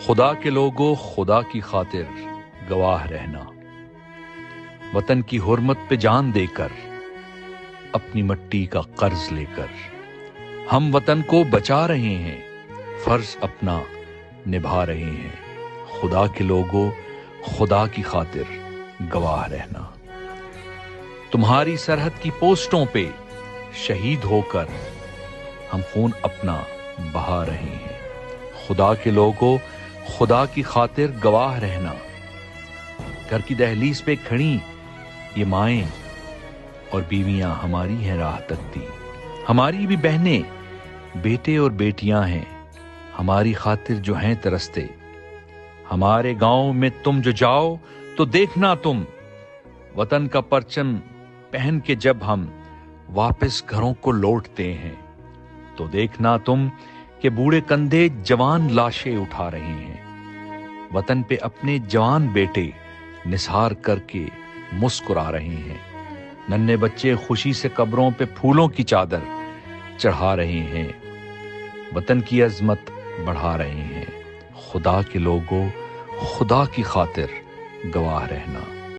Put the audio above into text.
خدا کے لوگوں، خدا کی خاطر گواہ رہنا، وطن کی حرمت پہ جان دے کر، اپنی مٹی کا قرض لے کر ہم وطن کو بچا رہے ہیں، فرض اپنا نبھا رہے ہیں۔ خدا کے لوگوں، خدا کی خاطر گواہ رہنا۔ تمہاری سرحد کی پوسٹوں پہ شہید ہو کر ہم خون اپنا بہا رہے ہیں۔ خدا کے لوگوں، خدا کی خاطر گواہ رہنا۔ گھر کی دہلیز پہ کھڑی یہ مائیں اور بیویاں ہماری ہیں راہ تکتی، ہماری بھی بہنیں، بیٹے اور بیٹیاں ہیں ہماری خاطر جو ہیں ترستے۔ ہمارے گاؤں میں تم جو جاؤ تو دیکھنا تم، وطن کا پرچم پہن کے جب ہم واپس گھروں کو لوٹتے ہیں تو دیکھنا تم کہ بوڑھے کندھے جوان لاشیں اٹھا رہے ہیں، وطن پہ اپنے جوان بیٹے نثار کر کے مسکرا رہے ہیں، ننھے بچے خوشی سے قبروں پہ پھولوں کی چادر چڑھا رہے ہیں، وطن کی عظمت بڑھا رہے ہیں۔ خدا کے لوگوں، خدا کی خاطر گواہ رہنا۔